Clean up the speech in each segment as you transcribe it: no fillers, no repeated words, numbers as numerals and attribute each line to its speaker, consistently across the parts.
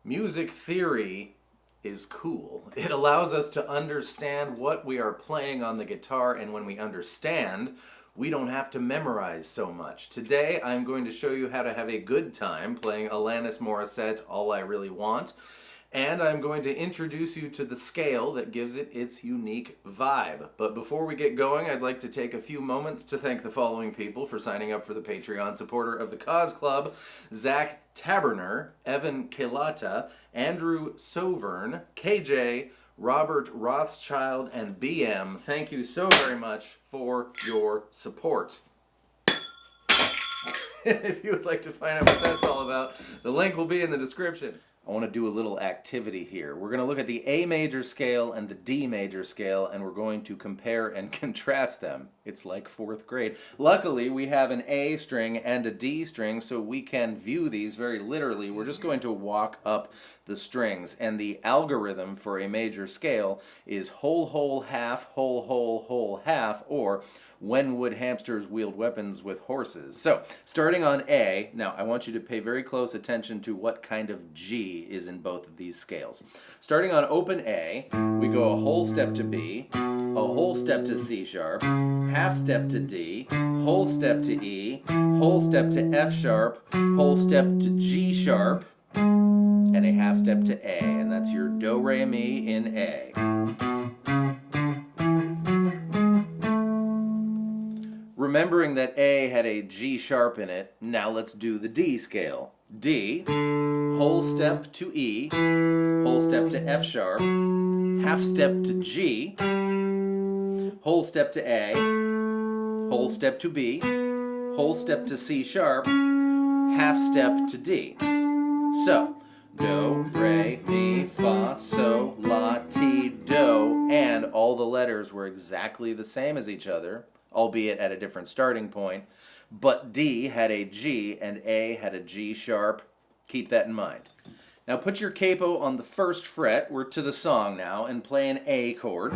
Speaker 1: Music theory is cool. It allows us to understand what we are playing on the guitar, and when we understand, we don't have to memorize so much. Today, I'm going to show you how to have a good time playing Alanis Morissette, All I Really Want, and I'm going to introduce you to the scale that gives it its unique vibe. But before we get going, I'd like to take a few moments to thank the following people for signing up for the Patreon supporter of the Cause Club: Zach Taberner, Evan Kilata, Andrew Sovern, KJ, Robert Rothschild, and BM. Thank you so very much for your support. If you would like to find out what that's all about, the link will be in the description. I want to do a little activity here. We're going to look at the A major scale and the D major scale, and we're going to compare and contrast them. It's like 4th grade. Luckily, we have an A string and a D string, so we can view these very literally. We're just going to walk up the strings, and the algorithm for a major scale is whole, whole, half, whole, whole, whole, half, or when would hamsters wield weapons with horses? So, starting on A, now I want you to pay very close attention to what kind of G is in both of these scales. Starting on open A, we go a whole step to B, a whole step to C sharp, half step to D, whole step to E, whole step to F sharp, whole step to G sharp, and a half step to A, and that's your do, re, mi in A. Remembering that A had a G sharp in it, now let's do the D scale. D, whole step to E, whole step to F sharp, half step to G, whole step to A, whole step to B, whole step to C sharp, half step to D. So, do, re, mi, fa, sol, la, ti, do, and all the letters were exactly the same as each other, albeit at a different starting point, but D had a G and A had a G sharp. Keep that in mind. Now put your capo on the 1st fret, we're to the song now, and play an A chord.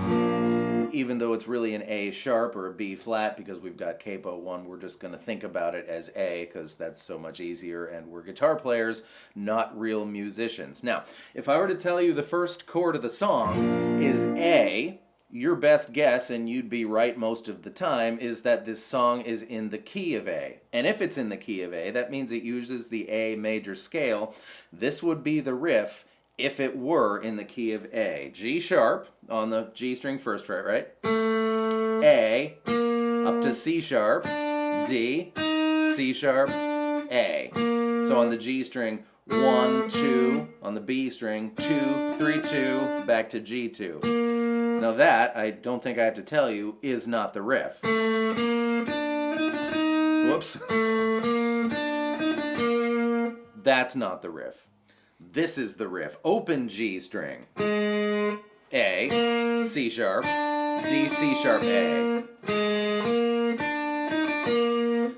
Speaker 1: Even though it's really an A sharp or a B flat, because we've got capo 1, we're just going to think about it as A, because that's so much easier, and we're guitar players, not real musicians. Now, if I were to tell you the first chord of the song is A, your best guess, and you'd be right most of the time, is that this song is in the key of A. And if it's in the key of A, that means it uses the A major scale. This would be the riff if it were in the key of A. G sharp on the G string 1st fret, right? A, up to C sharp, D, C sharp, A. So on the G string, 1, 2, on the B string, 2, 3, 2, back to G2. Now that, I don't think I have to tell you, is not the riff. Whoops. That's not the riff. This is the riff. Open G string. A, C sharp, D, C sharp, A.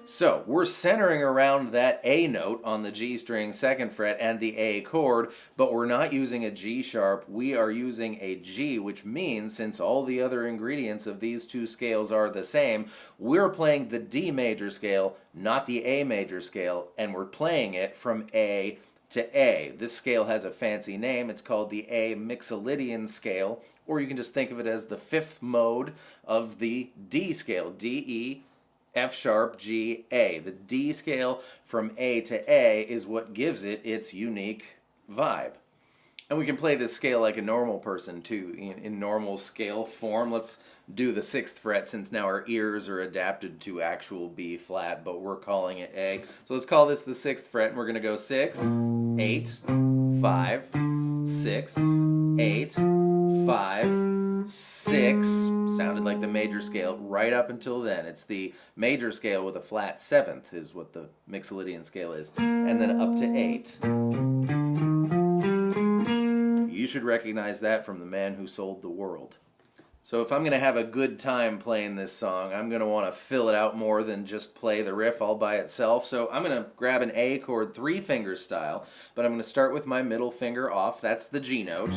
Speaker 1: So, we're centering around that A note on the G string 2nd fret and the A chord, but we're not using a G sharp, we are using a G, which means, since all the other ingredients of these two scales are the same, we're playing the D major scale, not the A major scale, and we're playing it from A to A. This scale has a fancy name, it's called the A Mixolydian scale, or you can just think of it as the 5th mode of the D scale, D, E, F sharp, G, A. The D scale from A to A is what gives it its unique vibe. And we can play this scale like a normal person too, in normal scale form. Let's do the 6th fret, since now our ears are adapted to actual B flat, but we're calling it A. So let's call this the 6th fret, and we're going to go 6, 8, 5, 6, 8, 5, 6, sounded like the major scale right up until then. It's the major scale with a flat 7th is what the Mixolydian scale is, and then up to 8. You should recognize that from the man who sold the world. So if I'm going to have a good time playing this song, I'm going to want to fill it out more than just play the riff all by itself. So I'm going to grab an A chord 3-finger style, but I'm going to start with my middle finger off. That's the G note.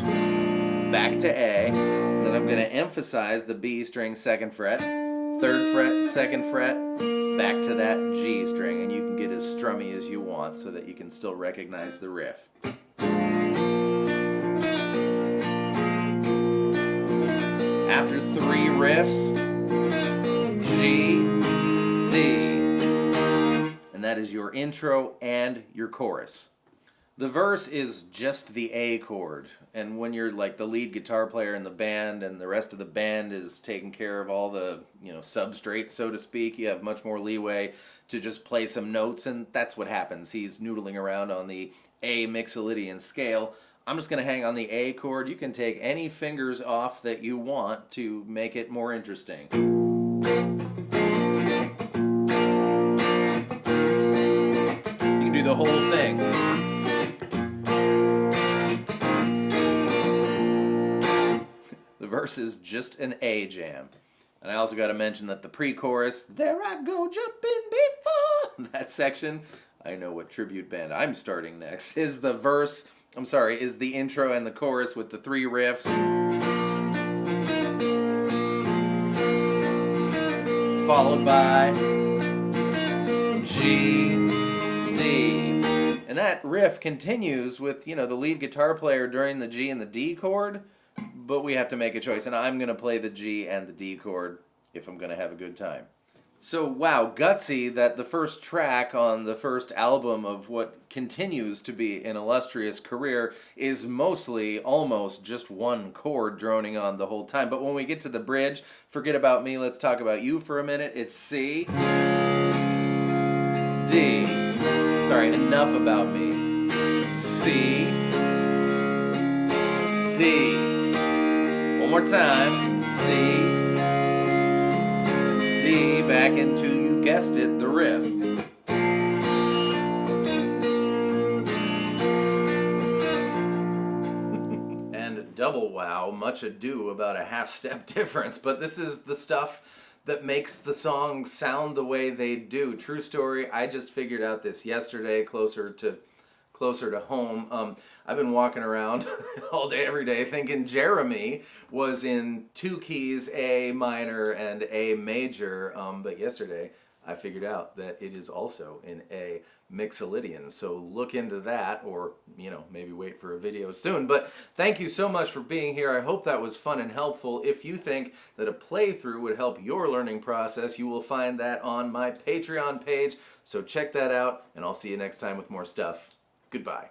Speaker 1: Back to A. Then I'm going to emphasize the B string 2nd fret, 3rd fret, 2nd fret, back to that G string. And you can get as strummy as you want so that you can still recognize the riff. riffs. G, D. And that is your intro and your chorus. The verse is just the A chord, and when you're like the lead guitar player in the band and the rest of the band is taking care of all the, substrates, so to speak, you have much more leeway to just play some notes, and that's what happens. He's noodling around on the A Mixolydian scale. I'm just going to hang on the A chord. You can take any fingers off that you want to make it more interesting. You can do the whole thing. The verse is just an A jam. And I also got to mention that the pre-chorus, there I go jumping before, that section, I know what tribute band I'm starting next, is the intro and the chorus with the 3 riffs. Followed by G, D. And that riff continues with, the lead guitar player during the G and the D chord. But we have to make a choice, and I'm going to play the G and the D chord if I'm going to have a good time. So, wow, gutsy that the first track on the first album of what continues to be an illustrious career is mostly, almost just one chord droning on the whole time. But when we get to the bridge, forget about me, let's talk about you for a minute. It's C, D, sorry, enough about me, C, D. One more time, C, D, back into, you guessed it, the riff. And double wow, much ado about a half-step difference, but this is the stuff that makes the songs sound the way they do. True story, I just figured out this yesterday, closer to home. I've been walking around all day, every day, thinking Jeremy was in 2 keys, A minor and A major, but yesterday I figured out that it is also in A Mixolydian. So look into that, or, maybe wait for a video soon. But thank you so much for being here. I hope that was fun and helpful. If you think that a playthrough would help your learning process, you will find that on my Patreon page. So check that out, and I'll see you next time with more stuff. Goodbye.